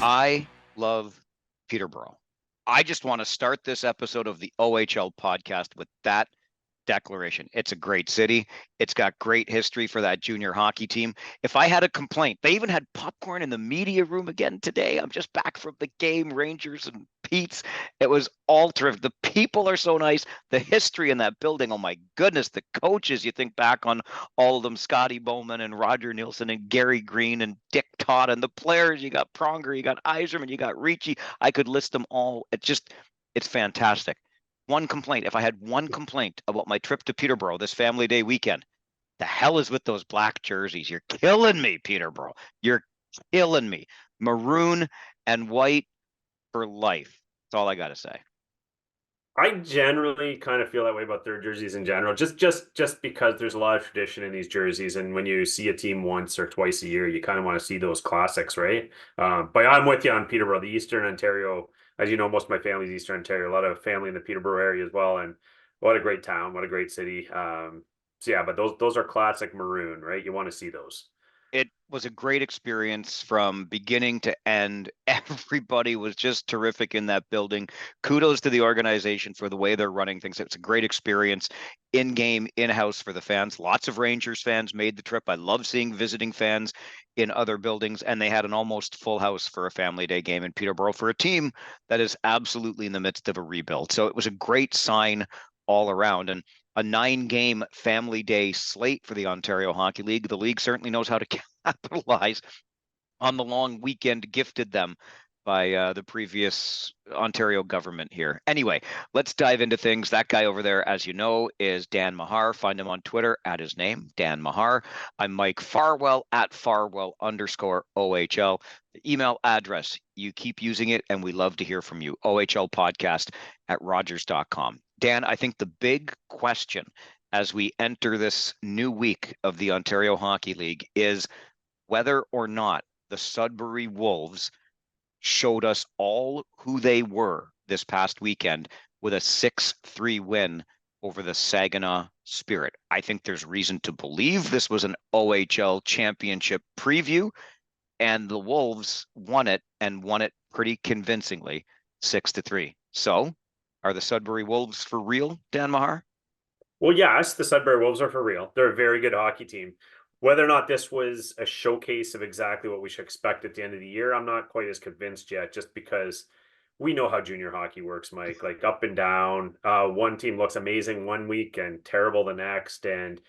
I love Peterborough. I just want to start this episode of the OHL podcast with that declaration. It's a great city. It's got great history for that junior hockey team. If I had a complaint, they even had popcorn in the media room again today. I'm just back from the game, Rangers and Pete's. It was all terrific. The people are so nice. The history in that building, oh my goodness, the coaches, you think back on all of them, Scotty Bowman and Roger Nielsen and Gary Green and Dick Todd, and the players, you got Pronger, you got Eiserman, you got Ricci. I could list them all. It's fantastic. One complaint. If I had one complaint about my trip to Peterborough this family day weekend, the hell is with those black jerseys? You're killing me, Peterborough. You're killing me. Maroon and white for life. That's all I got to say. I generally kind of feel that way about their jerseys in general, just because there's a lot of tradition in these jerseys, and when you see a team once or twice a year, you kind of want to see those classics, right? But I'm with you on Peterborough, the Eastern Ontario. As you know, most of my family's Eastern Ontario. A lot of family in the Peterborough area as well, and what a great town, what a great city. So yeah, but those are classic maroon, right? You want to see those. It was a great experience from beginning to end. Everybody was just terrific in that building. Kudos to the organization for the way they're running things. It's a great experience in game, in house for the fans. Lots of Rangers fans made the trip. I love seeing visiting fans in other buildings, and they had an almost full house for a family day game in Peterborough for a team that is absolutely in the midst of a rebuild. So it was a great sign all around. And a 9-game family day slate for the Ontario Hockey League. The league certainly knows how to capitalize on the long weekend gifted them by the previous Ontario government here. Anyway, let's dive into things. That guy over there, as you know, is Dan Mahar. Find him on Twitter at his name, Dan Mahar. I'm Mike Farwell at Farwell_OHL. The email address, you keep using it, and we love to hear from you. OHLpodcast@Rogers.com. Dan, I think the big question as we enter this new week of the Ontario Hockey League is whether or not the Sudbury Wolves showed us all who they were this past weekend with a 6-3 win over the Saginaw Spirit. I think there's reason to believe this was an OHL championship preview, and the Wolves won it and won it pretty convincingly, 6-3. So, are the Sudbury Wolves for real, Dan Mahar? Well, yes, the Sudbury Wolves are for real. They're a very good hockey team. Whether or not this was a showcase of exactly what we should expect at the end of the year, I'm not quite as convinced yet, just because we know how junior hockey works, Mike. Like up and down. One team looks amazing one week and terrible the next. And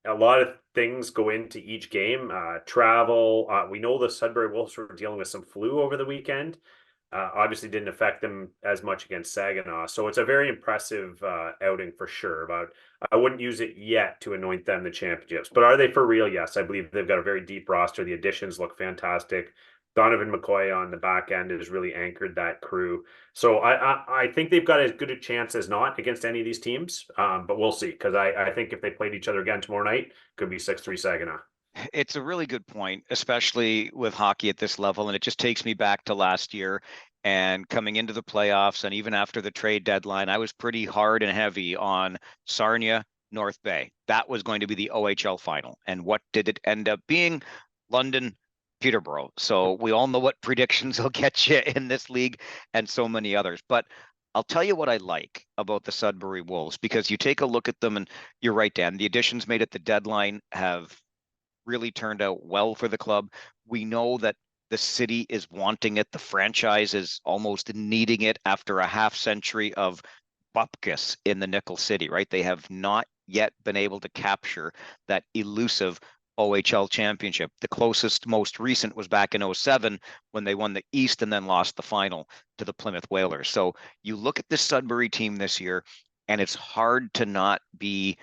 a lot of things go into each game. Travel. We know the Sudbury Wolves were dealing with some flu over the weekend. Obviously didn't affect them as much against Saginaw. So it's a very impressive outing for sure. But I wouldn't use it yet to anoint them the championships. But are they for real? Yes, I believe they've got a very deep roster. The additions look fantastic. Donovan McCoy on the back end has really anchored that crew. So I think they've got as good a chance as not against any of these teams. But we'll see, because I think if they played each other again tomorrow night, could be 6-3 Saginaw. It's a really good point, especially with hockey at this level. And it just takes me back to last year and coming into the playoffs. And even after the trade deadline, I was pretty hard and heavy on Sarnia, North Bay. That was going to be the OHL final. And what did it end up being? London, Peterborough. So we all know what predictions will get you in this league and so many others. But I'll tell you what I like about the Sudbury Wolves, because you take a look at them and you're right, Dan, the additions made at the deadline have really turned out well for the club. We know that the city is wanting it. The franchise is almost needing it after a half century of bupkis in the Nickel City, right? They have not yet been able to capture that elusive OHL championship. The closest, most recent was back in 07 when they won the East and then lost the final to the Plymouth Whalers. So you look at this Sudbury team this year, and it's hard to not be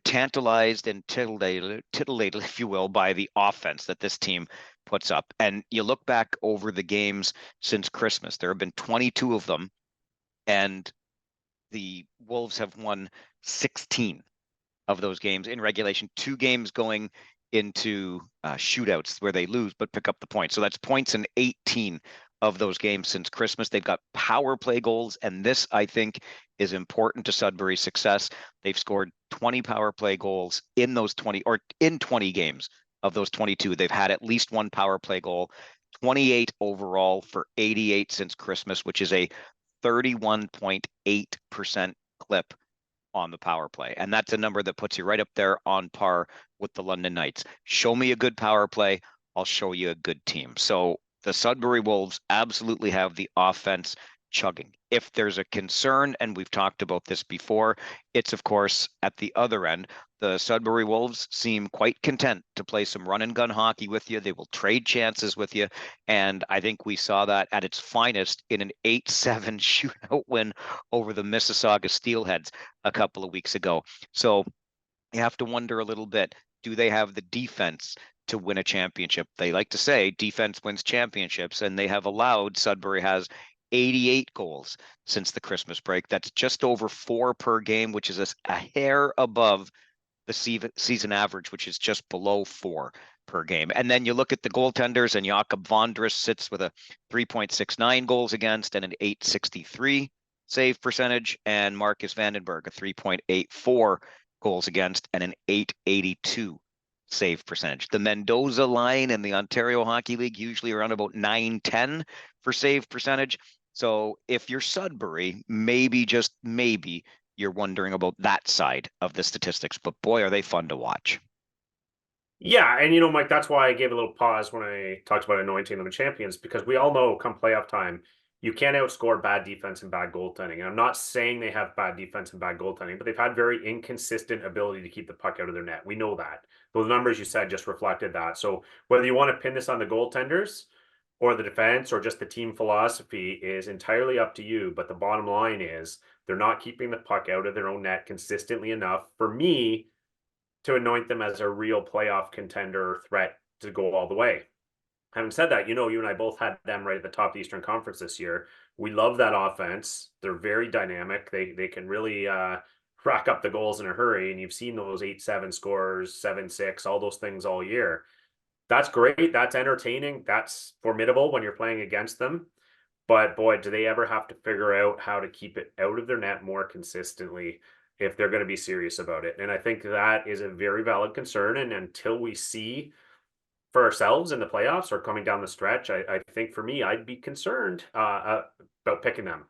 tantalized and titillated, if you will, by the offense that this team puts up. And you look back over the games since Christmas, there have been 22 of them, and the Wolves have won 16 of those games in regulation, 2 games going into shootouts where they lose but pick up the points. So that's points in 18 of those games since Christmas. They've got power play goals, and this, I think, is important to Sudbury's success. They've scored 20 power play goals in those 20, or in 20 games of those 22. They've had at least one power play goal. 28 overall for 88 since Christmas, which is a 31.8% clip on the power play. And that's a number that puts you right up there on par with the London Knights. Show me a good power play, I'll show you a good team. So the Sudbury Wolves absolutely have the offense chugging. If there's a concern, and we've talked about this before, it's of course at the other end. The Sudbury Wolves seem quite content to play some run and gun hockey with you. They will trade chances with you. And I think we saw that at its finest in an 8-7 shootout win over the Mississauga Steelheads a couple of weeks ago. So you have to wonder a little bit, do they have the defense to win a championship? They like to say defense wins championships, and they have allowed, Sudbury has 88 goals since the Christmas break. That's just over 4 per game, which is a hair above the season average, which is just below 4 per game. And then you look at the goaltenders, and Jakob Vondras sits with a 3.69 goals against and an 863 save percentage, and Marcus Vandenberg a 3.84 goals against and an 882 save percentage. The Mendoza line in the Ontario Hockey League usually around about 910 for save percentage. So if you're Sudbury, maybe, just maybe, you're wondering about that side of the statistics, but boy, are they fun to watch. Yeah, and Mike, that's why I gave a little pause when I talked about anointing them champions, because we all know come playoff time, you can't outscore bad defense and bad goaltending. And I'm not saying they have bad defense and bad goaltending, but they've had very inconsistent ability to keep the puck out of their net. We know that. Those numbers you said just reflected that. So whether you want to pin this on the goaltenders or the defense or just the team philosophy is entirely up to you. But the bottom line is they're not keeping the puck out of their own net consistently enough for me to anoint them as a real playoff contender threat to go all the way. Having said that, you and I both had them right at the top of the Eastern Conference this year. We love that offense. They're very dynamic. They can really rack up the goals in a hurry. And you've seen those 8-7 scores, 7-6, all those things all year. That's great. That's entertaining. That's formidable when you're playing against them. But boy, do they ever have to figure out how to keep it out of their net more consistently if they're going to be serious about it. And I think that is a very valid concern. And until we see for ourselves in the playoffs or coming down the stretch, I think for me, I'd be concerned about picking them.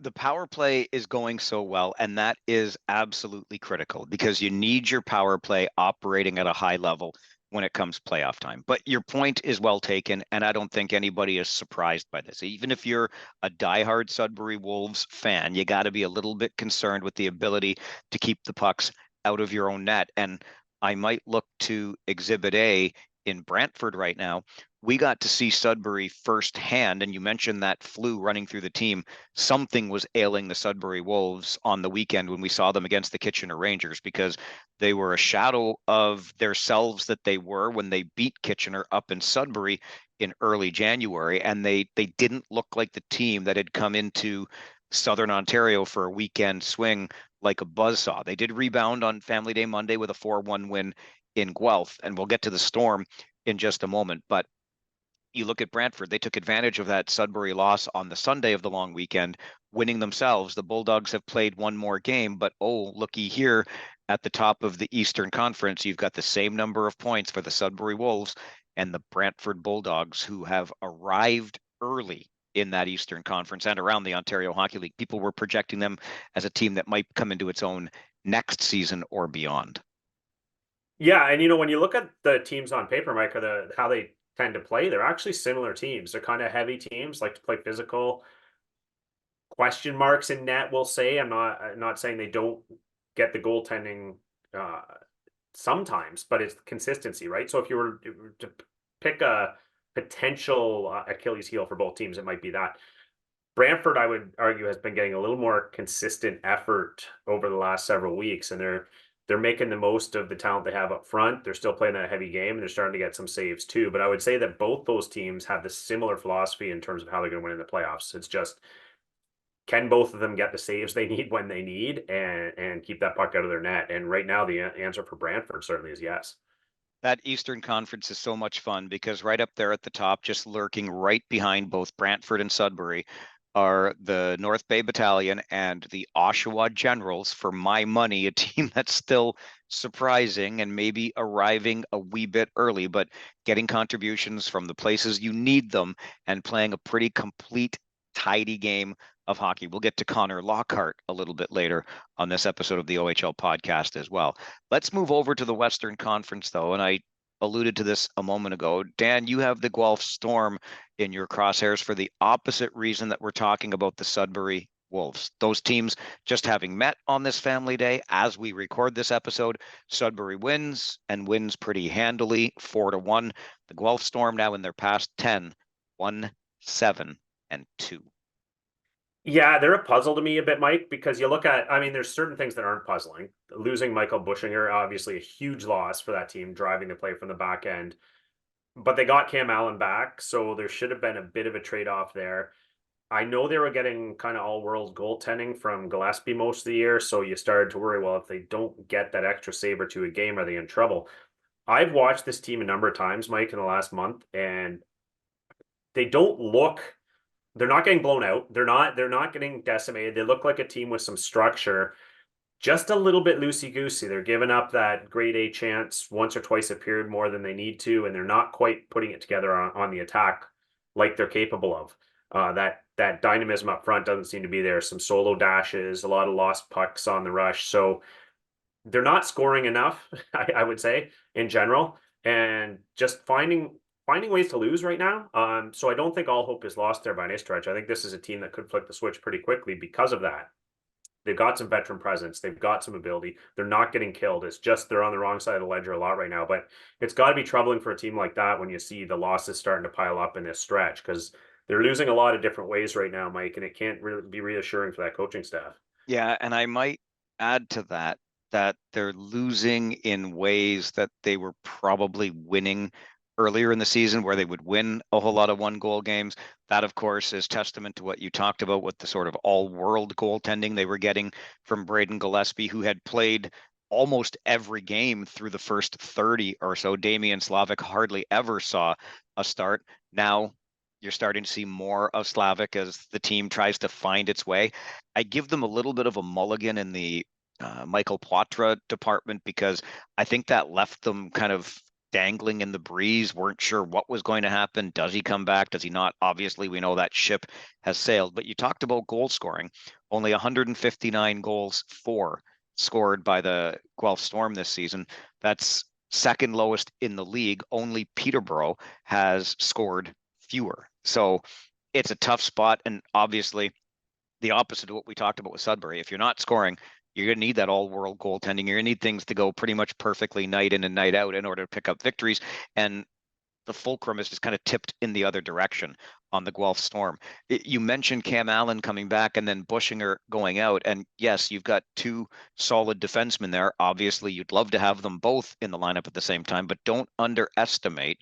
The power play is going so well, and that is absolutely critical because you need your power play operating at a high level when it comes playoff time. But your point is well taken, and I don't think anybody is surprised by this. Even if you're a diehard Sudbury Wolves fan, you got to be a little bit concerned with the ability to keep the pucks out of your own net. And I might look to Exhibit A in Brantford right now. We got to see Sudbury firsthand, and you mentioned that flu running through the team. Something was ailing the Sudbury Wolves on the weekend when we saw them against the Kitchener Rangers, because they were a shadow of their selves that they were when they beat Kitchener up in Sudbury in early January, and they didn't look like the team that had come into Southern Ontario for a weekend swing like a buzzsaw. They did rebound on Family Day Monday with a 4-1 win in Guelph, and we'll get to the Storm in just a moment. But you look at Brantford, they took advantage of that Sudbury loss on the Sunday of the long weekend, winning themselves. The Bulldogs have played one more game, but oh, looky here at the top of the Eastern Conference, you've got the same number of points for the Sudbury Wolves and the Brantford Bulldogs, who have arrived early in that Eastern Conference and around the Ontario Hockey League. People were projecting them as a team that might come into its own next season or beyond. Yeah, and when you look at the teams on paper, Mike, or how they tend to play, they're actually similar teams. They're kind of heavy teams, like to play physical. Question marks in net, we'll say. I'm not saying they don't get the goaltending sometimes, but it's consistency, right? So if you were to pick a potential Achilles heel for both teams, it might be that. Brantford, I would argue, has been getting a little more consistent effort over the last several weeks, and they're making the most of the talent they have up front. They're still playing that heavy game, and they're starting to get some saves too. But I would say that both those teams have the similar philosophy in terms of how they're going to win in the playoffs. It's just, can both of them get the saves they need when they need and keep that puck out of their net? And right now, the answer for Brantford certainly is yes. That Eastern Conference is so much fun because right up there at the top, just lurking right behind both Brantford and Sudbury, are the North Bay Battalion and the Oshawa Generals. For my money, a team that's still surprising and maybe arriving a wee bit early, but getting contributions from the places you need them and playing a pretty complete, tidy game of hockey. We'll get to Connor Lockhart a little bit later on this episode of the OHL podcast as well. Let's move over to the Western Conference, though, and I alluded to this a moment ago. Dan, you have the Guelph Storm in your crosshairs for the opposite reason that we're talking about the Sudbury Wolves. Those teams just having met on this family day as we record this episode. Sudbury wins and wins pretty handily, 4-1. The Guelph Storm now in their past 10, 1-7-2. Yeah, they're a puzzle to me a bit, Mike, because you look at, I mean, there's certain things that aren't puzzling. Losing Michael Bushinger, obviously a huge loss for that team, driving the play from the back end. But they got Cam Allen back, so there should have been a bit of a trade-off there. I know they were getting kind of all-world goaltending from Gillespie most of the year, so you started to worry, well, if they don't get that extra save or two a game, are they in trouble? I've watched this team a number of times, Mike, in the last month, and they don't look, they're not getting blown out. They're not getting decimated. They look like a team with some structure, just a little bit loosey-goosey. They're giving up that grade A chance once or twice a period more than they need to, and they're not quite putting it together on the attack like they're capable of. That dynamism up front doesn't seem to be there. Some solo dashes, a lot of lost pucks on the rush. So they're not scoring enough, I would say, in general, and just finding ways to lose right now. So I don't think all hope is lost there by any stretch. I think this is a team that could flip the switch pretty quickly because of that. They've got some veteran presence. They've got some ability. They're not getting killed. It's just they're on the wrong side of the ledger a lot right now. But it's got to be troubling for a team like that when you see the losses starting to pile up in this stretch, because they're losing a lot of different ways right now, Mike, and it can't really be reassuring for that coaching staff. Yeah, and I might add to that that they're losing in ways that they were probably winning earlier in the season where they would win a whole lot of one goal games. That, of course, is testament to what you talked about with the sort of all world goaltending they were getting from Braden Gillespie, who had played almost every game through the first 30 or so. Damian Slavic hardly ever saw a start. Now you're starting to see more of Slavic as the team tries to find its way. I give them a little bit of a mulligan in the Michael Poitras department, because I think that left them kind of dangling in the breeze, weren't sure what was going to happen. Does he come back? Does he not? Obviously, we know that ship has sailed. But you talked about goal scoring. Only 159 goals scored by the Guelph Storm this season. That's second lowest in the league. Only Peterborough has scored fewer. So it's a tough spot. And obviously, the opposite of what we talked about with Sudbury. If you're not scoring, you're going to need that all-world goaltending. You're going to need things to go pretty much perfectly night in and night out in order to pick up victories. And the fulcrum is just kind of tipped in the other direction on the Guelph Storm. You mentioned Cam Allen coming back and then Bushinger going out. And yes, you've got two solid defensemen there. Obviously, you'd love to have them both in the lineup at the same time, but don't underestimate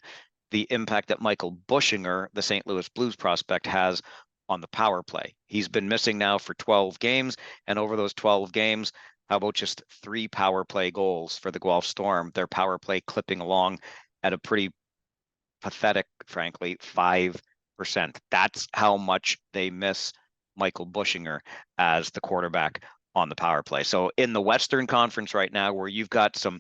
the impact that Michael Bushinger, the St. Louis Blues prospect, has on the power play. He's been missing now for 12 games, and over those 12 games, how about just 3 power play goals for the Guelph Storm? Their power play clipping along at a pretty pathetic, frankly, 5%. That's how much they miss Michael Bushinger as the quarterback on the power play. So in the Western Conference right now, where you've got some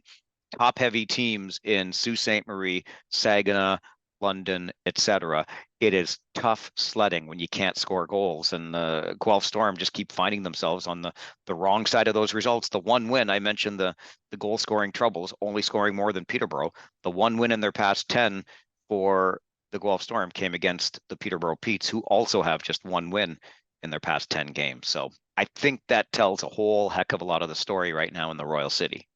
top heavy teams in Sault Ste. Marie, Saginaw, London, etc., it is tough sledding when you can't score goals. And the Guelph Storm just keep finding themselves on the wrong side of those results. The one win, I mentioned the goal scoring troubles, only scoring more than Peterborough. The one win in their past 10 for the Guelph Storm came against the Peterborough Petes, who also have just one win in their past 10 games. So I think that tells a whole heck of a lot of the story right now in the Royal City.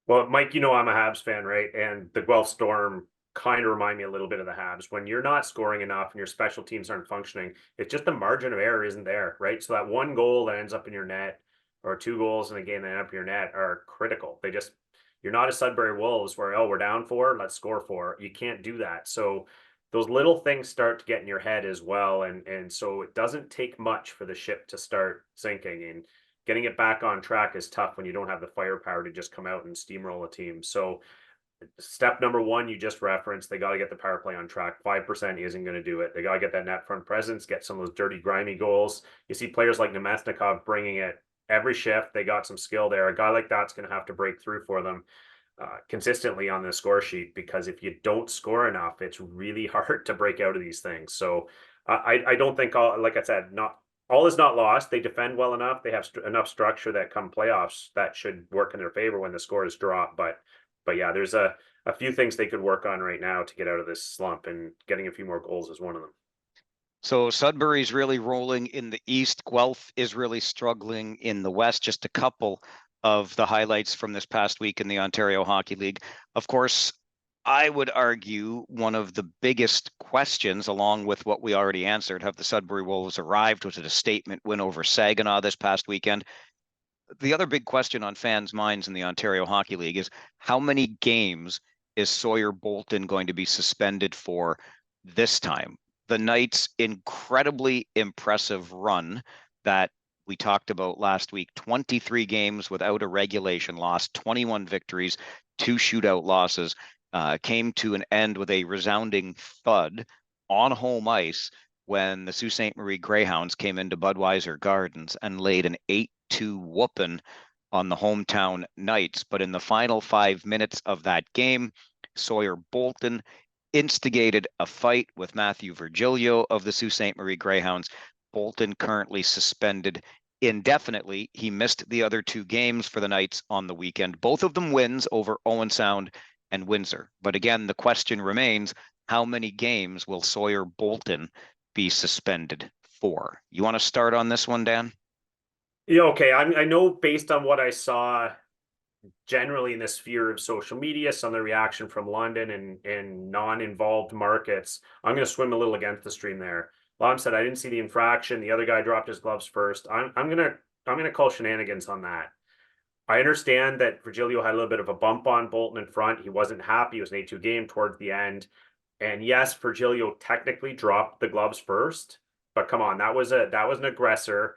Well, Mike, you know I'm a Habs fan, right? And the Guelph Storm kind of remind me a little bit of the Habs. When you're not scoring enough and your special teams aren't functioning, it's just the margin of error isn't there, right? So that one goal that ends up in your net, or 2 goals in a game that end up in your net, are critical. You're not a Sudbury Wolves where, oh, we're down 4, let's score 4. You can't do that. So those little things start to get in your head as well. And so it doesn't take much for the ship to start sinking. And getting it back on track is tough when you don't have the firepower to just come out and steamroll a team. So step number one, you just referenced, they got to get the power play on track. 5% isn't going to do it. They got to get that net front presence, get some of those dirty, grimy goals. You see players like Nemesnikov bringing it every shift. They got some skill there. A guy like that's going to have to break through for them consistently on the score sheet, because if you don't score enough, it's really hard to break out of these things. So I don't think like I said, not all is not lost. They defend well enough. They have enough structure that come playoffs that should work in their favor when the scores drop. But yeah, there's a few things they could work on right now to get out of this slump, and getting a few more goals is one of them. So Sudbury's really rolling in the East. Guelph is really struggling in the West. Just a couple of the highlights from this past week in the Ontario Hockey League. Of course, I would argue one of the biggest questions, along with what we already answered, have the Sudbury Wolves arrived? Was it a statement win over Saginaw this past weekend? The other big question on fans' minds in the Ontario Hockey League is how many games is Sawyer Bolton going to be suspended for this time? The Knights' incredibly impressive run that we talked about last week, 23 games without a regulation loss, 21 victories, 2 shootout losses, came to an end with a resounding thud on home ice when the Sault Ste. Marie Greyhounds came into Budweiser Gardens and laid an 8-2 whooping on the hometown Knights. But in the final 5 minutes of that game, Sawyer Bolton instigated a fight with Matthew Virgilio of the Sault Ste. Marie Greyhounds. Bolton currently suspended indefinitely. He missed the other 2 games for the Knights on the weekend, both of them wins over Owen Sound and Windsor. But again, the question remains, how many games will Sawyer Bolton be suspended for? You want to start on this one, Dan? Yeah, okay. I know based on what I saw generally in the sphere of social media, some of the reaction from London and non-involved markets, I'm going to swim a little against the stream there. Lon said I didn't see the infraction. The other guy dropped his gloves first. I'm gonna call shenanigans on that. I understand that Virgilio had a little bit of a bump on Bolton in front. He wasn't happy. It was an 8-2 game towards the end. And yes, Virgilio technically dropped the gloves first, but come on, that was an aggressor.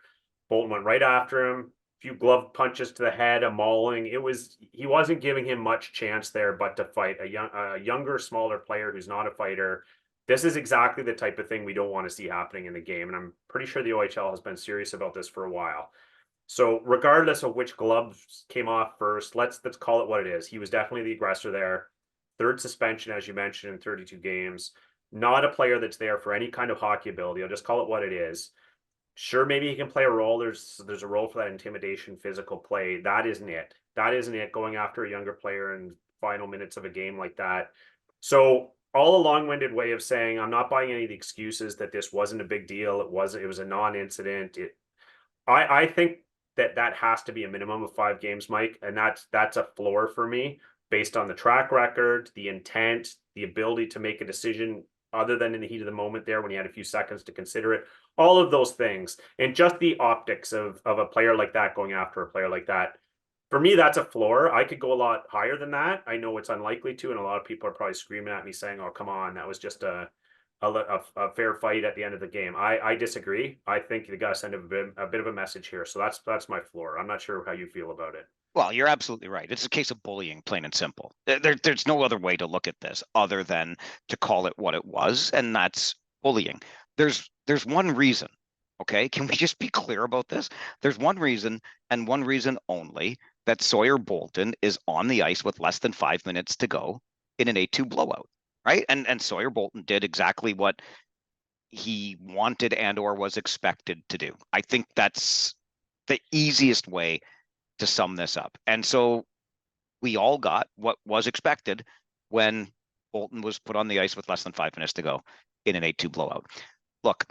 Bolton went right after him. A few glove punches to the head, a mauling. He wasn't giving him much chance there, but to fight a younger, smaller player who's not a fighter. This is exactly the type of thing we don't want to see happening in the game. And I'm pretty sure the OHL has been serious about this for a while. So regardless of which gloves came off first, let's call it what it is. He was definitely the aggressor there. 3rd suspension, as you mentioned, in 32 games. Not a player that's there for any kind of hockey ability. I'll just call it what it is. Sure, maybe he can play a role. There's a role for that intimidation, physical play. That isn't it. That isn't it, going after a younger player in final minutes of a game like that. So all a long-winded way of saying I'm not buying any of the excuses that this wasn't a big deal. It was a non-incident. I think that has to be a minimum of 5 games, Mike, and that's a floor for me based on the track record, the intent, the ability to make a decision other than in the heat of the moment there when he had a few seconds to consider it. All of those things, and just the optics of a player like that going after a player like that. For me, that's a floor. I could go a lot higher than that. I know it's unlikely to, and a lot of people are probably screaming at me saying, "Oh, come on, that was just a fair fight at the end of the game." I disagree. I think you got to send a bit of a message here. So that's my floor. I'm not sure how you feel about it. Well, you're absolutely right. It's a case of bullying, plain and simple. There's no other way to look at this other than to call it what it was, and that's bullying. There's one reason, okay? Can we just be clear about this? There's one reason, and one reason only, that Sawyer Bolton is on the ice with less than 5 minutes to go in an 8-2 blowout, right? And Sawyer Bolton did exactly what he wanted and or was expected to do. I think that's the easiest way to sum this up. And so we all got what was expected when Bolton was put on the ice with less than 5 minutes to go in an 8-2 blowout. Look,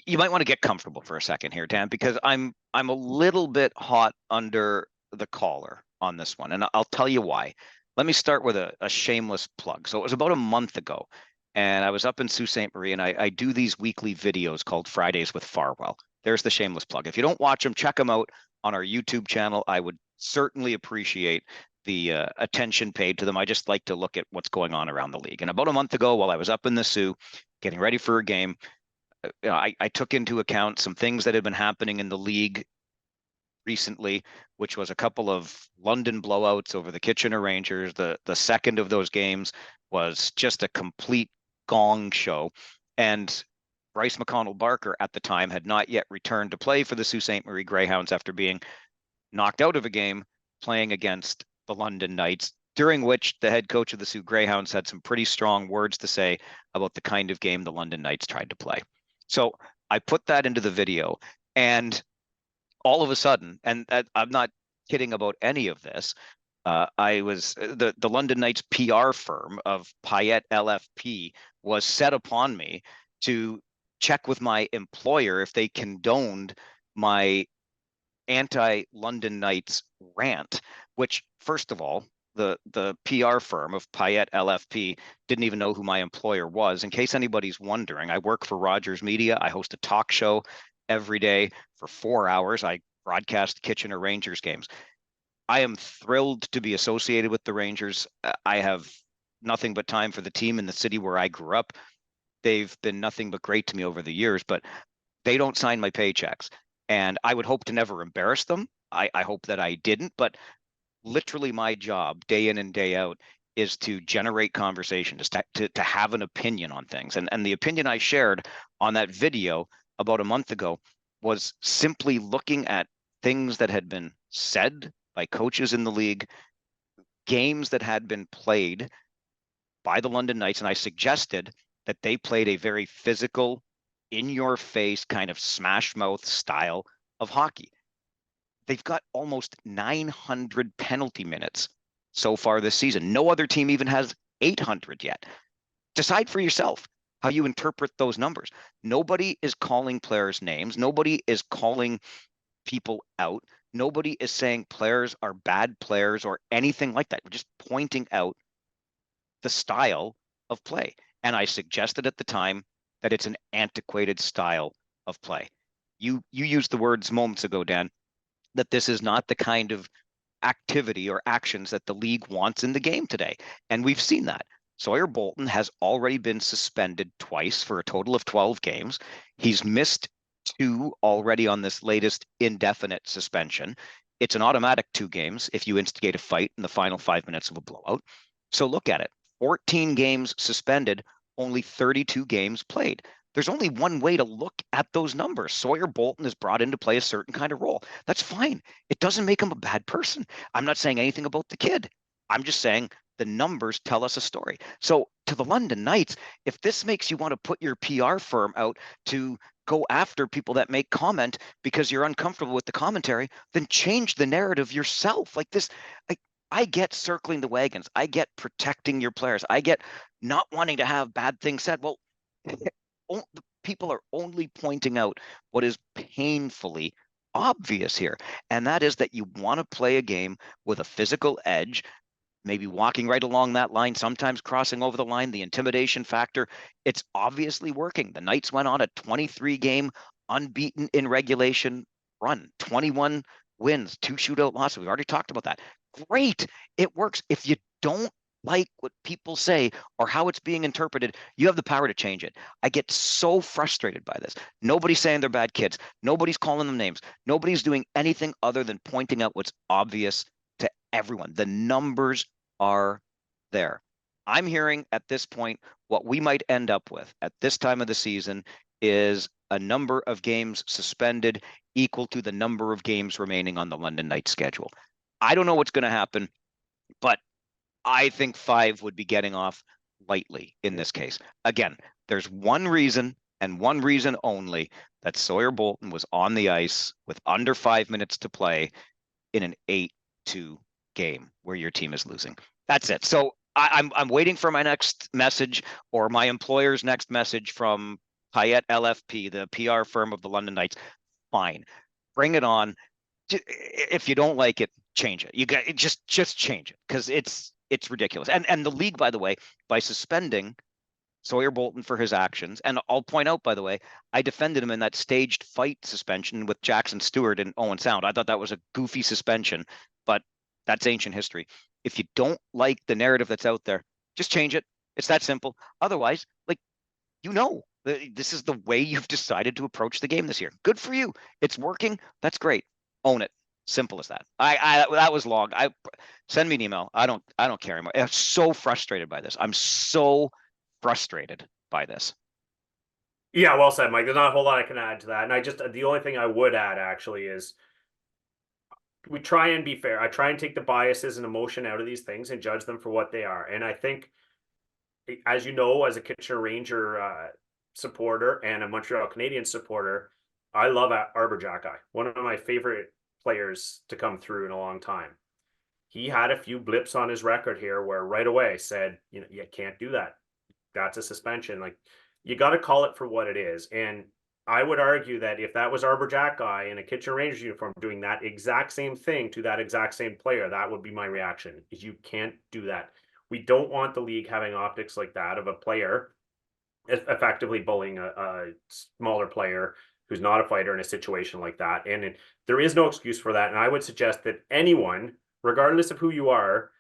you might want to get comfortable for a second here, Dan, because I'm a little bit hot under the collar on this one. And I'll tell you why. Let me start with a shameless plug. So it was about a month ago, and I was up in Sault Ste. Marie, and I do these weekly videos called Fridays with Farwell. There's the shameless plug. If you don't watch them, check them out on our YouTube channel. I would certainly appreciate the attention paid to them. I just like to look at what's going on around the league. And about a month ago, while I was up in the Soo, getting ready for a game, I took into account some things that had been happening in the league recently, which was a couple of London blowouts over the Kitchener Rangers. The second of those games was just a complete gong show. And Bryce McConnell Barker at the time had not yet returned to play for the Sault Ste. Marie Greyhounds after being knocked out of a game playing against the London Knights, during which the head coach of the Sault Greyhounds had some pretty strong words to say about the kind of game the London Knights tried to play. So I put that into the video, and all of a sudden, and I'm not kidding about any of this, I was the London Knights PR firm of Payette LFP was set upon me to check with my employer if they condoned my anti-London Knights rant, which, first of all, the PR firm of Payette LFP didn't even know who my employer was. In case anybody's wondering, I work for Rogers Media. I host a talk show every day for 4 hours. I broadcast Kitchener Rangers games. I am thrilled to be associated with the Rangers. I have nothing but time for the team in the city where I grew up. They've been nothing but great to me over the years, but they don't sign my paychecks. And I would hope to never embarrass them. I hope that I didn't, but literally my job day in and day out is to generate conversation, to have an opinion on things. And the opinion I shared on that video about a month ago was simply looking at things that had been said by coaches in the league, games that had been played by the London Knights. And I suggested that they played a very physical, in your face kind of smash mouth style of hockey. They've got almost 900 penalty minutes so far this season. No other team even has 800 yet. Decide for yourself how you interpret those numbers. Nobody is calling players names. Nobody is calling people out. Nobody is saying players are bad players or anything like that. We're just pointing out the style of play. And I suggested at the time that it's an antiquated style of play. You used the words moments ago, Dan, that this is not the kind of activity or actions that the league wants in the game today. And we've seen that. Sawyer Bolton has already been suspended twice for a total of 12 games. He's missed 2 already on this latest indefinite suspension. It's an automatic 2 games if you instigate a fight in the final 5 minutes of a blowout. So look at it. 14 games suspended, only 32 games played. There's only one way to look at those numbers. Sawyer Bolton is brought in to play a certain kind of role. That's fine. It doesn't make him a bad person. I'm not saying anything about the kid. I'm just saying the numbers tell us a story. So to the London Knights, if this makes you want to put your PR firm out to go after people that make comment because you're uncomfortable with the commentary, then change the narrative yourself. Like this, I get circling the wagons. I get protecting your players. I get not wanting to have bad things said. Well, people are only pointing out what is painfully obvious here. And that is that you want to play a game with a physical edge, maybe walking right along that line, sometimes crossing over the line, the intimidation factor. It's obviously working. The Knights went on a 23-game unbeaten in regulation run, 21 wins, 2 shootout losses. We've already talked about that. Great. It works. If you don't like what people say or how it's being interpreted, you have the power to change it. I get so frustrated by this. Nobody's saying they're bad kids. Nobody's calling them names. Nobody's doing anything other than pointing out what's obvious to everyone. The numbers are there. I'm hearing at this point what we might end up with at this time of the season is a number of games suspended equal to the number of games remaining on the London Knights schedule. I don't know what's going to happen, but I think 5 would be getting off lightly in this case. Again, there's one reason and one reason only that Sawyer Bolton was on the ice with under 5 minutes to play in an 8-2 game where your team is losing. That's it. So I'm waiting for my next message or my employer's next message from Payette LFP, the PR firm of the London Knights. Fine, bring it on. If you don't like it, change it. You got just change it because it's ridiculous. And the league, by the way, by suspending Sawyer Bolton for his actions, and I'll point out, by the way, I defended him in that staged fight suspension with Jackson Stewart and Owen Sound. I thought that was a goofy suspension, but that's ancient history. If you don't like the narrative that's out there, just change it. It's that simple. Otherwise, this is the way you've decided to approach the game this year. Good for you. It's working. That's great. Own it. Simple as that. I that was long. Send me an email. I don't care anymore. I'm so frustrated by this. I'm so frustrated by this. Yeah, well said, Mike. There's not a whole lot I can add to that. And the only thing I would add actually is we try and be fair. I try and take the biases and emotion out of these things and judge them for what they are. And I think, as you know, as a Kitchener Ranger supporter and a Montreal Canadiens supporter, I love Arbor Jackeye, one of my favorite players to come through in a long time. He had a few blips on his record here where right away said, you know, you can't do that. That's a suspension. Like, you got to call it for what it is. And I would argue that if that was Arbor Jackeye in a Kitchener Rangers uniform doing that exact same thing to that exact same player, that would be my reaction. Is you can't do that. We don't want the league having optics like that of a player effectively bullying a smaller player who's not a fighter in a situation like that. And there is no excuse for that. And I would suggest that anyone, regardless of who you are,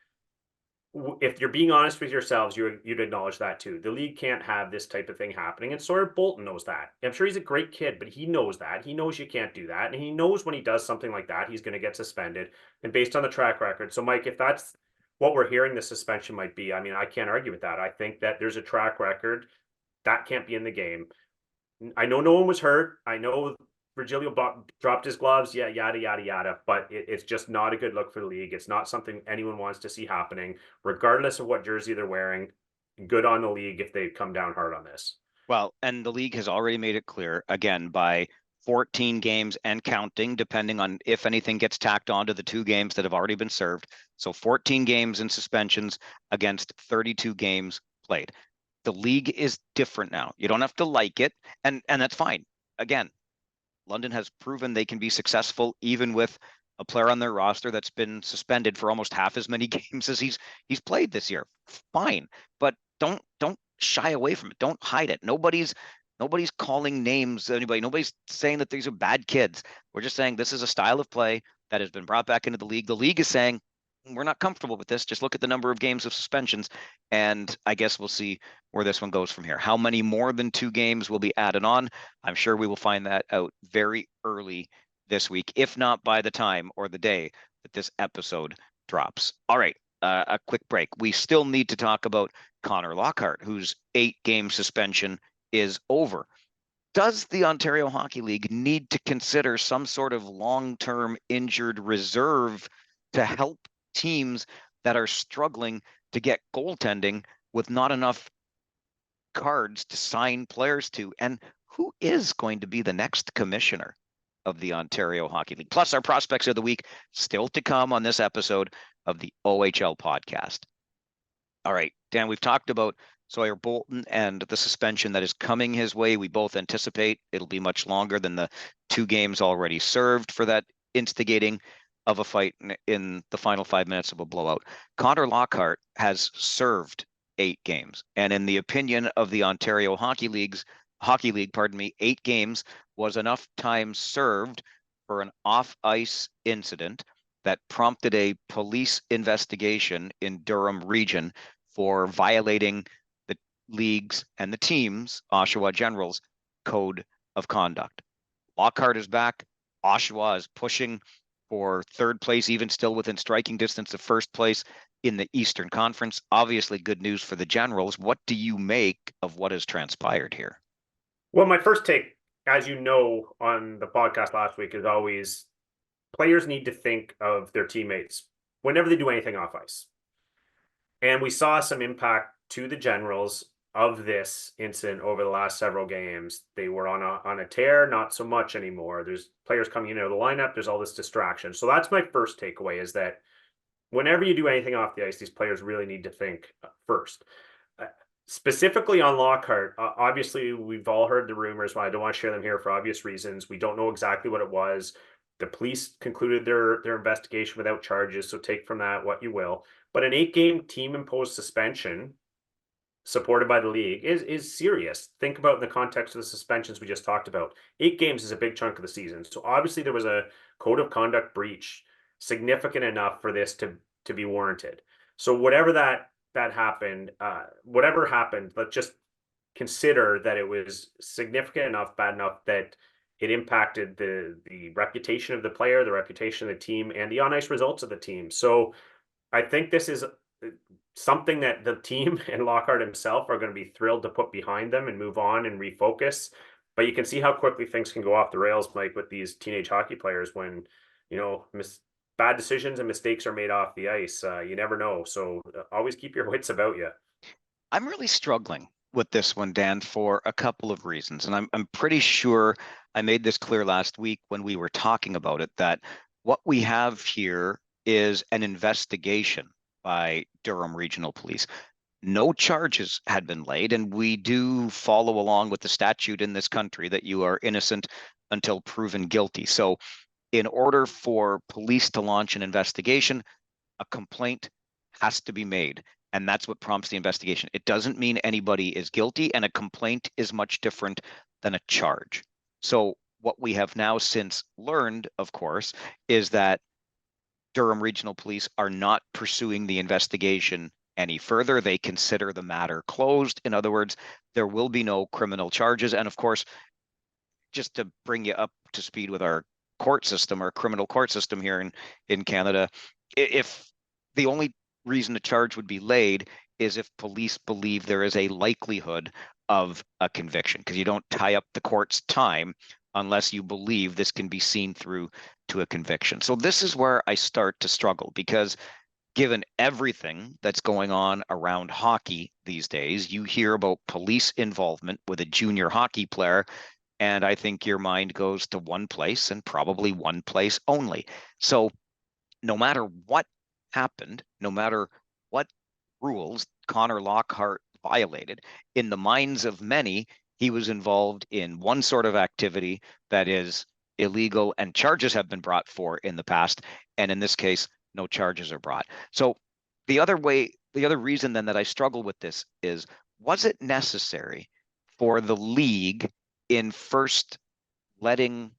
if you're being honest with yourselves, you'd acknowledge that too. The league can't have this type of thing happening. And Sawyer Bolton knows that. I'm sure he's a great kid, but he knows that. He knows you can't do that. And he knows when he does something like that, he's going to get suspended. And based on the track record. So, Mike, if that's what we're hearing the suspension might be, I mean, I can't argue with that. I think that there's a track record that can't be in the game. I know no one was hurt. I know Virgilio dropped his gloves, yeah, yada, yada, yada. But it's just not a good look for the league. It's not something anyone wants to see happening, regardless of what jersey they're wearing. Good on the league if they come down hard on this. Well, and the league has already made it clear, again, by 14 games and counting, depending on if anything gets tacked on to the 2 games that have already been served. So 14 games and suspensions against 32 games played. The league is different now. You don't have to like it, and that's fine. Again, London has proven they can be successful even with a player on their roster that's been suspended for almost half as many games as he's played this year. Fine, but don't shy away from it. Don't hide it. Nobody's calling names anybody. Nobody's saying that these are bad kids. We're just saying this is a style of play that has been brought back into the league. The league is saying we're not comfortable with this. Just look at the number of games of suspensions, and I guess we'll see where this one goes from here. How many more than 2 games will be added on? I'm sure we will find that out very early this week, if not by the time or the day that this episode drops. All right, a quick break. We still need to talk about Connor Lockhart, whose 8-game suspension is over. Does the Ontario Hockey League need to consider some sort of long-term injured reserve to help teams that are struggling to get goaltending with not enough cards to sign players to? And who is going to be the next commissioner of the Ontario Hockey League? Plus, our prospects of the week still to come on this episode of the OHL podcast. All right, Dan, we've talked about Sawyer Bolton and the suspension that is coming his way. We both anticipate it'll be much longer than the 2 games already served for that instigating of a fight in the final 5 minutes of a blowout. Connor Lockhart has served 8 games. And in the opinion of the Ontario Hockey League, 8 games was enough time served for an off-ice incident that prompted a police investigation in Durham region for violating the league's and the team's, Oshawa Generals, code of conduct. Lockhart is back. Oshawa is pushing for 3rd place, even still within striking distance of 1st place in the Eastern Conference. Obviously good news for the Generals. What do you make of what has transpired here? Well, my first take, as you know, on the podcast last week is always players need to think of their teammates whenever they do anything off ice. And we saw some impact to the Generals of this incident over the last several games. They were on a tear, not so much anymore. There's players coming in out of the lineup. There's all this distraction. So that's my first takeaway, is that whenever you do anything off the ice, these players really need to think first. Specifically on Lockhart, obviously we've all heard the rumors. Well, I don't want to share them here for obvious reasons. We don't know exactly what it was. The police concluded their investigation without charges, so take from that what you will. But an 8-game team-imposed suspension supported by the league is serious. Think about in the context of the suspensions we just talked about. 8 games is a big chunk of the season. So obviously there was a code of conduct breach significant enough for this to be warranted. So whatever that happened, let's just consider that it was significant enough, bad enough that it impacted the reputation of the player, the reputation of the team, and the on-ice results of the team. So I think this is something that the team and Lockhart himself are going to be thrilled to put behind them and move on and refocus. But you can see how quickly things can go off the rails, Mike, with these teenage hockey players when, bad decisions and mistakes are made off the ice. You never know. So always keep your wits about you. I'm really struggling with this one, Dan, for a couple of reasons. And I'm pretty sure I made this clear last week when we were talking about it, that what we have here is an investigation by Durham Regional Police. No charges had been laid, and we do follow along with the statute in this country that you are innocent until proven guilty. So in order for police to launch an investigation, a complaint has to be made. And that's what prompts the investigation. It doesn't mean anybody is guilty, and a complaint is much different than a charge. So what we have now since learned, of course, is that Durham Regional Police are not pursuing the investigation any further. They consider the matter closed. In other words, there will be no criminal charges. And of course, just to bring you up to speed with our court system, our criminal court system here in Canada, if the only reason a charge would be laid is if police believe there is a likelihood of a conviction, because you don't tie up the court's time unless you believe this can be seen through to a conviction. So this is where I start to struggle, because given everything that's going on around hockey these days, you hear about police involvement with a junior hockey player, and I think your mind goes to one place, and probably one place only. So no matter what happened, no matter what rules Connor Lockhart violated, in the minds of many, he was involved in one sort of activity that is illegal, and charges have been brought for in the past. And in this case, no charges are brought. So the other reason then that I struggle with this is, was it necessary for the league, in first letting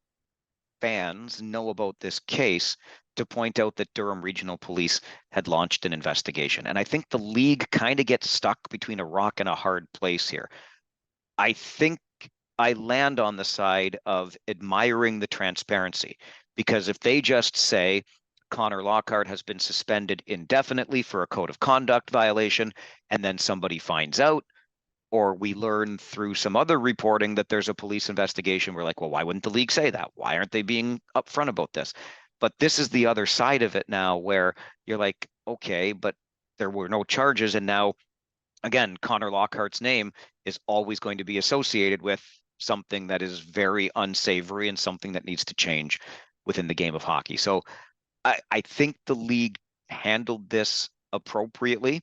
fans know about this case, to point out that Durham Regional Police had launched an investigation? And I think the league kind of gets stuck between a rock and a hard place here. I think I land on the side of admiring the transparency, because if they just say Connor Lockhart has been suspended indefinitely for a code of conduct violation, and then somebody finds out, or we learn through some other reporting that there's a police investigation, we're like, well, why wouldn't the league say that? Why aren't they being upfront about this? But this is the other side of it now, where you're like, okay, but there were no charges. And now, again, Connor Lockhart's name is always going to be associated with something that is very unsavory and something that needs to change within the game of hockey. So I think the league handled this appropriately.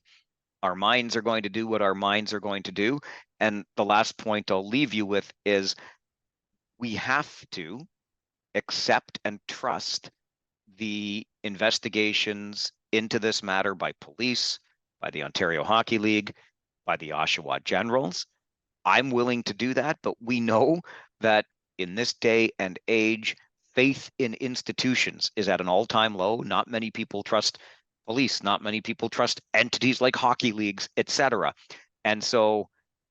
Our minds are going to do what our minds are going to do. And the last point I'll leave you with is, we have to accept and trust the investigations into this matter by police, by the Ontario Hockey League, by the Oshawa Generals. I'm willing to do that, but we know that in this day and age, faith in institutions is at an all-time low. Not many people trust police, not many people trust entities like hockey leagues, etc. And so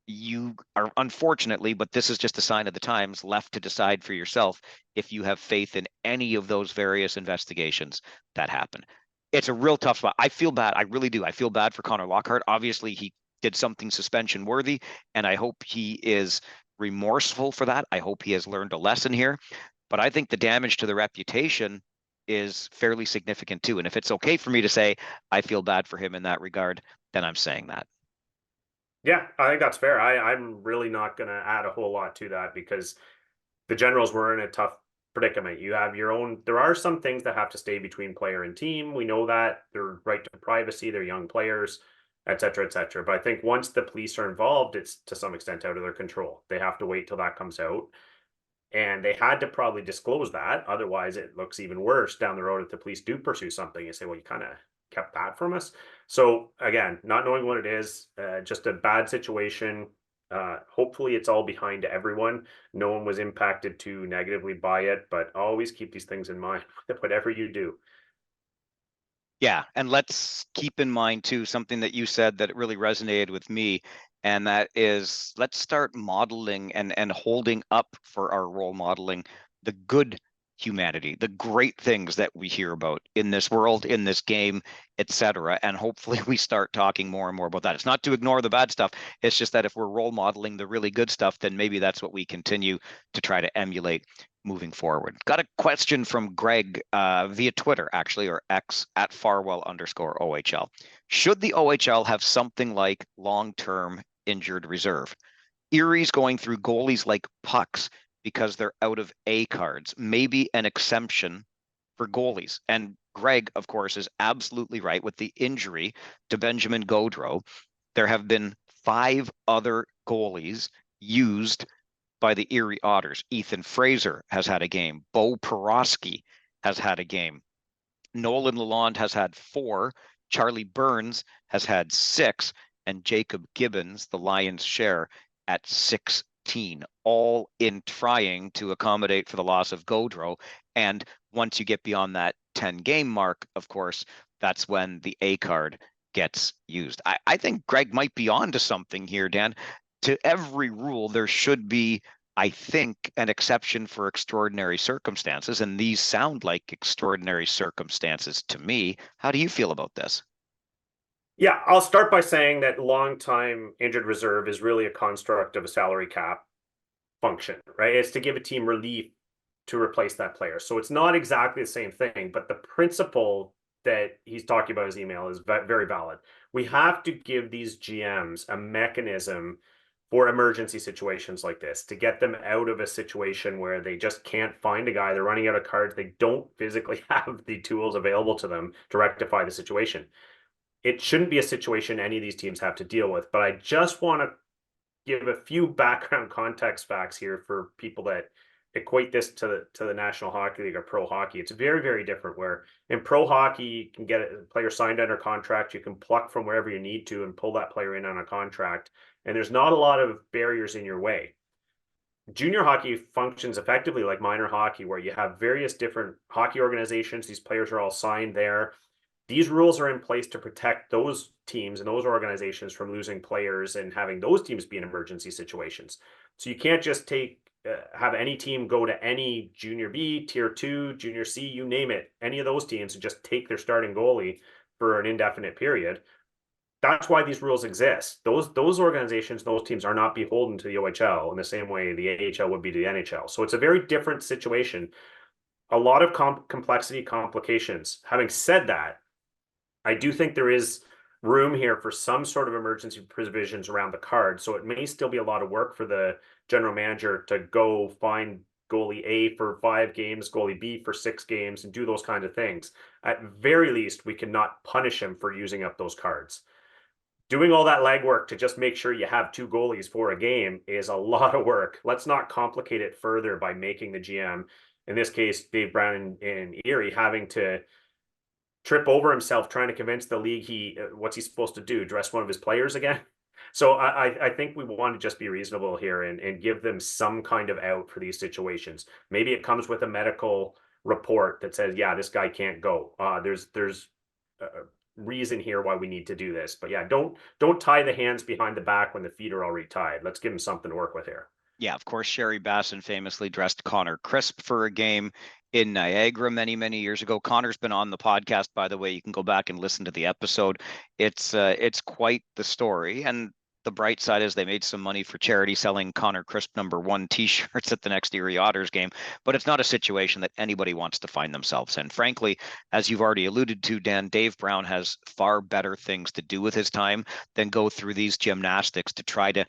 you are, unfortunately, but this is just a sign of the times, left to decide for yourself if you have faith in any of those various investigations that happen. It's a real tough spot. I feel bad. I really do. I feel bad for Connor Lockhart. Obviously, he did something suspension worthy, and I hope he is remorseful for that. I hope he has learned a lesson here. But I think the damage to the reputation is fairly significant too. And if it's okay for me to say I feel bad for him in that regard, then I'm saying that. Yeah, I think that's fair. I'm really not going to add a whole lot to that, because the Generals were in a tough predicament. You have your own, there are some things that have to stay between player and team. We know that. Their right to privacy, they're young players, et cetera, et cetera. But I think once the police are involved, it's to some extent out of their control. They have to wait till that comes out. And they had to probably disclose that. Otherwise, it looks even worse down the road if the police do pursue something and say, well, you kind of kept that from us. So again, not knowing what it is, just a bad situation. Hopefully it's all behind everyone. No one was impacted too negatively by it, but always keep these things in mind, whatever you do. Yeah, and let's keep in mind too, something that you said that really resonated with me, and that is, let's start modeling and holding up for our role modeling the good humanity, the great things that we hear about in this world, in this game, etc. And hopefully we start talking more and more about that. It's not to ignore the bad stuff. It's just that if we're role modeling the really good stuff, then maybe that's what we continue to try to emulate moving forward. Got a question from Greg via Twitter, actually, or X at Farwell_OHL. Should the OHL have something like long-term injured reserve? Erie's going through goalies like pucks because they're out of A cards, maybe an exemption for goalies. And Greg, of course, is absolutely right with the injury to Benjamin Gaudreau. There have been 5 other goalies used by the Erie Otters. Ethan Fraser has had a game. Bo Porosky has had a game. Nolan Lalonde has had 4. Charlie Burns has had 6. And Jacob Gibbons, the Lions' share, at 16, all in trying to accommodate for the loss of Gaudreau. And once you get beyond that 10-game mark, of course, that's when the A card gets used. I think Greg might be onto something here, Dan. To every rule, there should be, I think, an exception for extraordinary circumstances, and these sound like extraordinary circumstances to me. How do you feel about this? Yeah, I'll start by saying that long-time injured reserve is really a construct of a salary cap function, right? It's to give a team relief to replace that player. So it's not exactly the same thing, but the principle that he's talking about in his email is very valid. We have to give these GMs a mechanism for emergency situations like this, to get them out of a situation where they just can't find a guy, they're running out of cards, they don't physically have the tools available to them to rectify the situation. It shouldn't be a situation any of these teams have to deal with, but I just want to give a few background context facts here for people that equate this to the National Hockey League or pro hockey. It's very, very different, where in pro hockey, you can get a player signed under contract, you can pluck from wherever you need to and pull that player in on a contract, and there's not a lot of barriers in your way. Junior hockey functions effectively like minor hockey, where you have various different hockey organizations. These players are all signed there. These rules are in place to protect those teams and those organizations from losing players and having those teams be in emergency situations. So you can't just have any team go to any junior B, tier 2, junior C, you name it, any of those teams, and just take their starting goalie for an indefinite period. That's why these rules exist. Those organizations, those teams are not beholden to the OHL in the same way the AHL would be to the NHL. So it's a very different situation. A lot of complexity, complications. Having said that, I do think there is room here for some sort of emergency provisions around the card. So it may still be a lot of work for the general manager to go find goalie A for 5 games, goalie B for 6 games, and do those kinds of things. At very least, we cannot punish him for using up those cards. Doing all that legwork to just make sure you have 2 goalies for a game is a lot of work. Let's not complicate it further by making the GM, in this case, Dave Brown and Erie, having to trip over himself trying to convince the league what's he supposed to do, dress one of his players again. So I think we want to just be reasonable here and give them some kind of out for these situations. Maybe it comes with a medical report that says, yeah, this guy can't go. There's a reason here why we need to do this. But yeah, don't tie the hands behind the back when the feet are already tied. Let's give him something to work with here. Yeah, of course, Sherry Basson famously dressed Connor Crisp for a game in Niagara many, many years ago. Connor's been on the podcast, by the way. You can go back and listen to the episode. It's quite the story. And the bright side is they made some money for charity selling Connor Crisp #1 t-shirts at the next Erie Otters game. But it's not a situation that anybody wants to find themselves in. Frankly, as you've already alluded to, Dan, Dave Brown has far better things to do with his time than go through these gymnastics to try to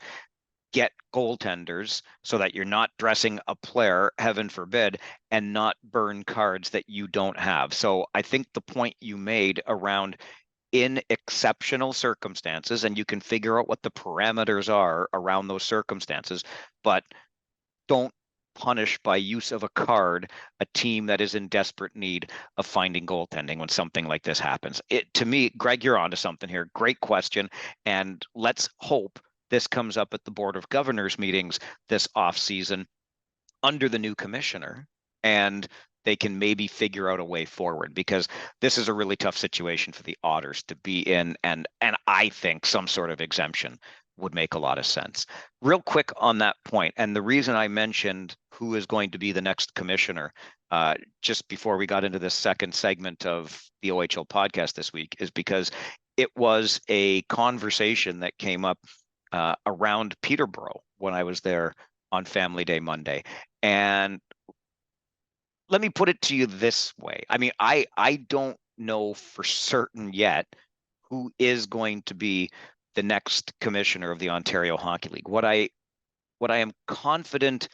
get goaltenders so that you're not dressing a player, heaven forbid, and not burn cards that you don't have. So I think the point you made around in exceptional circumstances, and you can figure out what the parameters are around those circumstances, but don't punish by use of a card a team that is in desperate need of finding goaltending when something like this happens. To me, Greg, you're onto something here. Great question. And let's hope this comes up at the Board of Governors meetings this offseason under the new commissioner, and they can maybe figure out a way forward, because this is a really tough situation for the Otters to be in, and I think some sort of exemption would make a lot of sense. Real quick on that point, and the reason I mentioned who is going to be the next commissioner just before we got into this second segment of the OHL podcast this week is because it was a conversation that came up around Peterborough when I was there on Family Day Monday. And let me put it to you this way. I mean, I don't know for certain yet who is going to be the next commissioner of the Ontario Hockey League. What I am confident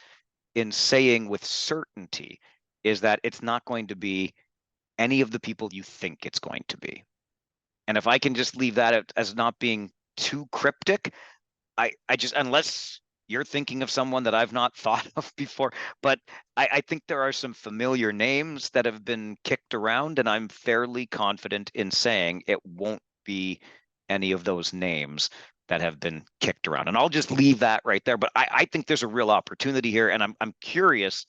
in saying with certainty is that it's not going to be any of the people you think it's going to be. And if I can just leave that as not being too cryptic, I just, unless you're thinking of someone that I've not thought of before, but I think there are some familiar names that have been kicked around, and I'm fairly confident in saying it won't be any of those names that have been kicked around. And I'll just leave that right there. But I think there's a real opportunity here, and I'm curious,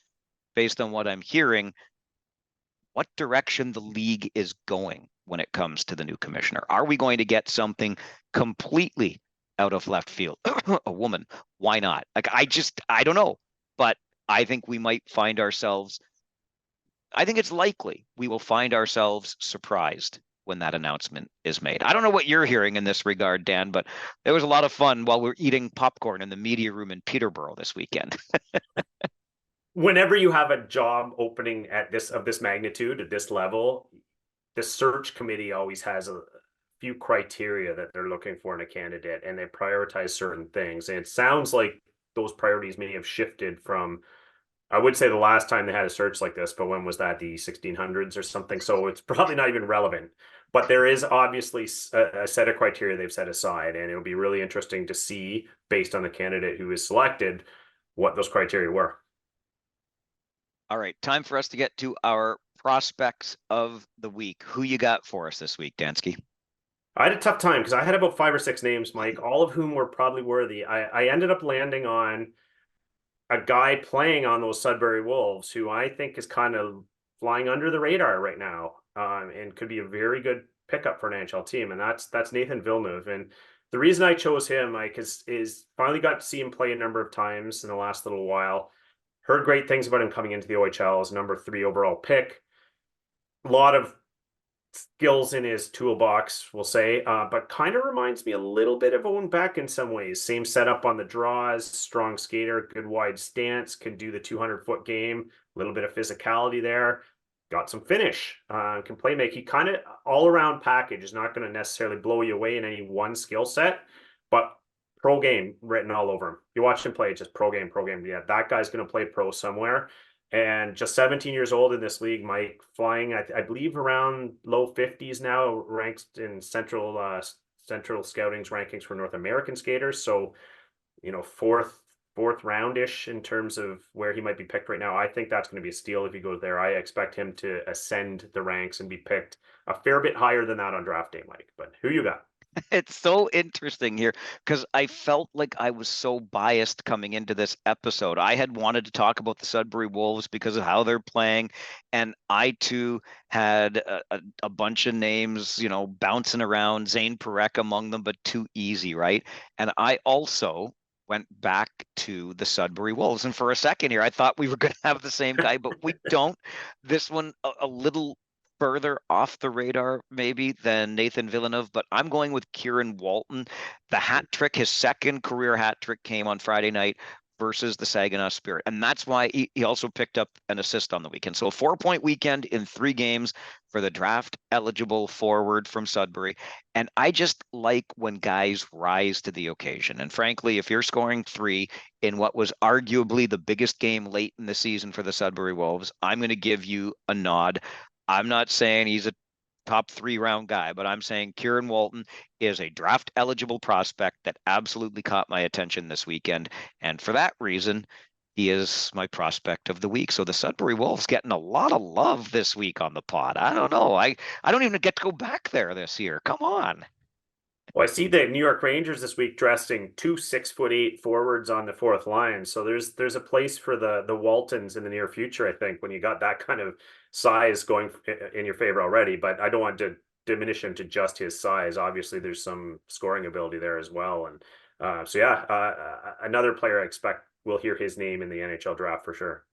based on what I'm hearing, what direction the league is going when it comes to the new commissioner. Are we going to get something completely out of left field? A woman, why not? Like, I don't know, but I think we might find ourselves, I think it's likely we will find ourselves surprised when that announcement is made. I don't know what you're hearing in this regard, Dan, but there was a lot of fun while we're eating popcorn in the media room in Peterborough this weekend. Whenever you have a job opening at this magnitude, at this level, the search committee always has a few criteria that they're looking for in a candidate, and they prioritize certain things. And it sounds like those priorities may have shifted from, I would say, the last time they had a search like this, but when was that? The 1600s or something. So it's probably not even relevant. But there is obviously a set of criteria they've set aside, and it'll be really interesting to see, based on the candidate who is selected, what those criteria were. All right, time for us to get to our prospects of the week. Who you got for us this week, Dansky? I had a tough time because I had about 5 or 6 names, Mike, all of whom were probably worthy. I ended up landing on a guy playing on those Sudbury Wolves who I think is kind of flying under the radar right now, and could be a very good pickup for an NHL team, and that's Nathan Villeneuve. And the reason I chose him, Mike, is finally got to see him play a number of times in the last little while. Heard great things about him coming into the OHL as number 3 overall pick. A lot of skills in his toolbox, we'll say, but kind of reminds me a little bit of Owen Beck in some ways. Same setup on the draws, strong skater, good wide stance, can do the 200-foot game, a little bit of physicality there, got some finish, can play make. He kind of all-around package, is not going to necessarily blow you away in any one skill set, but pro game written all over him. You watch him play, just pro game, pro game. Yeah, that guy's going to play pro somewhere. And just 17 years old in this league, Mike, flying, I believe, around low 50s now, ranked in central scouting's rankings for North American skaters. So, fourth roundish in terms of where he might be picked right now. I think that's going to be a steal if he goes there. I expect him to ascend the ranks and be picked a fair bit higher than that on draft day, Mike. But who you got? It's so interesting here because I felt like I was so biased coming into this episode. I had wanted to talk about the Sudbury Wolves because of how they're playing, and I too had a bunch of names, bouncing around, Zane Perek among them, but too easy, right? And I also went back to the Sudbury Wolves, and for a second here, I thought we were going to have the same guy, but we don't. This one a little further off the radar maybe than Nathan Villeneuve, but I'm going with Kieran Walton. The hat trick, his second career hat trick, came on Friday night versus the Saginaw Spirit. And that's why he also picked up an assist on the weekend. So a 4-point weekend in 3 games for the draft eligible forward from Sudbury. And I just like when guys rise to the occasion. And frankly, if you're scoring 3 in what was arguably the biggest game late in the season for the Sudbury Wolves, I'm going to give you a nod. I'm not saying he's a top 3 round guy, but I'm saying Kieran Walton is a draft eligible prospect that absolutely caught my attention this weekend. And for that reason, he is my prospect of the week. So the Sudbury Wolves getting a lot of love this week on the pod. I don't know. I don't even get to go back there this year. Come on. Well, I see the New York Rangers this week dressing 2 6'8" forwards on the 4th line. So there's a place for the Waltons in the near future, I think, when you got that kind of size going in your favor already. But I don't want to diminish him to just his size. Obviously, there's some scoring ability there as well. And so, yeah, another player I expect will hear his name in the NHL draft for sure.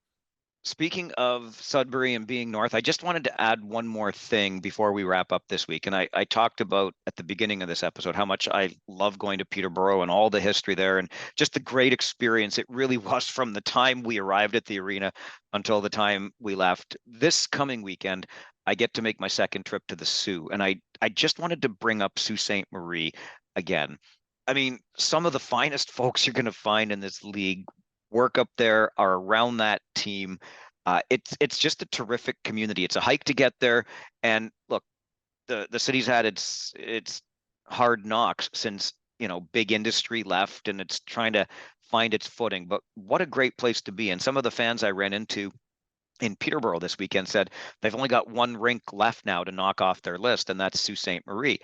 Speaking of Sudbury and being north, I just wanted to add one more thing before we wrap up this week. And I talked about at the beginning of this episode how much I love going to Peterborough and all the history there and just the great experience it really was from the time we arrived at the arena until the time we left. This coming weekend, I get to make my second trip to the Sioux. And I just wanted to bring up Sault Ste. Marie again. I mean, some of the finest folks you're going to find in this league work up there, are around that team. It's just a terrific community. It's a hike to get there. And look, the city's had its hard knocks since, big industry left and it's trying to find its footing. But what a great place to be. And some of the fans I ran into in Peterborough this weekend said they've only got one rink left now to knock off their list, and that's Sault Ste. Marie.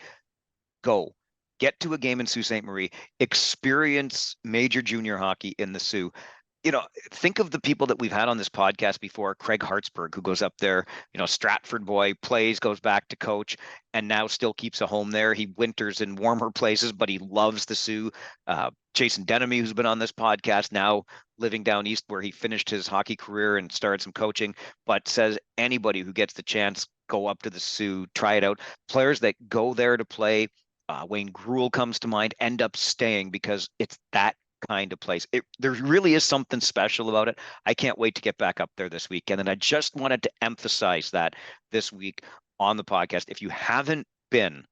Go. Get to a game in Sault Ste. Marie, experience major junior hockey in the Sioux. Think of the people that we've had on this podcast before. Craig Hartsburg, who goes up there, Stratford boy, plays, goes back to coach, and now still keeps a home there. He winters in warmer places, but he loves the Sioux. Jason Denemy, who's been on this podcast, now living down east where he finished his hockey career and started some coaching, but says anybody who gets the chance, go up to the Sioux, try it out. Players that go there to play, Wayne Gruel comes to mind, end up staying because it's that kind of place. There really is something special about it. I can't wait to get back up there this weekend. And I just wanted to emphasize that this week on the podcast. If you haven't been,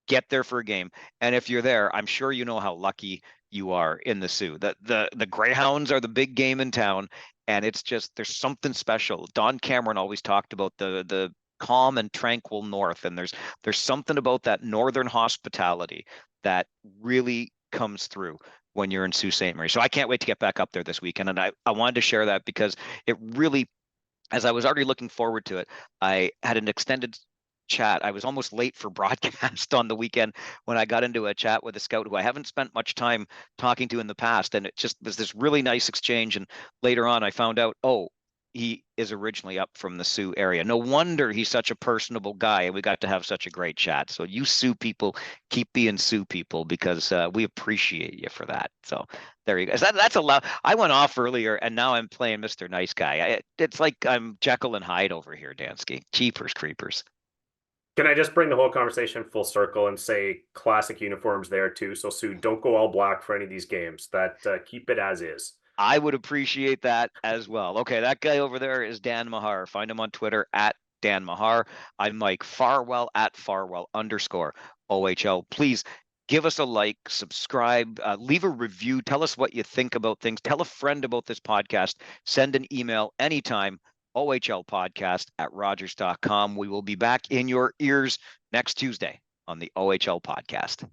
get there for a game. And if you're there, I'm sure you know how lucky you are in the Sioux. The Greyhounds are the big game in town. And it's just, there's something special. Don Cameron always talked about the calm and tranquil north. And there's something about that northern hospitality that really comes through when you're in Sault Ste. Marie. So I can't wait to get back up there this weekend. And I wanted to share that because it really, as I was already looking forward to it, I had an extended chat. I was almost late for broadcast on the weekend when I got into a chat with a scout who I haven't spent much time talking to in the past. And it just was this really nice exchange. And later on, I found out, oh, he is originally up from the Sioux area. No wonder he's such a personable guy, and we got to have such a great chat. So you Sioux people, keep being Sioux people because we appreciate you for that. So there you go. That's a lot. I went off earlier, and now I'm playing Mr. Nice Guy. It's like I'm Jekyll and Hyde over here, Dansky. Cheapers creepers. Can I just bring the whole conversation full circle and say classic uniforms there too? So Sue, don't go all black for any of these games. That keep it as is. I would appreciate that as well. Okay, that guy over there is Dan Mahar. Find him on Twitter at Dan Mahar. I'm Mike Farwell at Farwell_OHL. Please give us a like, subscribe, leave a review. Tell us what you think about things. Tell a friend about this podcast. Send an email anytime. OHLpodcast@Rogers.com. We will be back in your ears next Tuesday on the OHL podcast.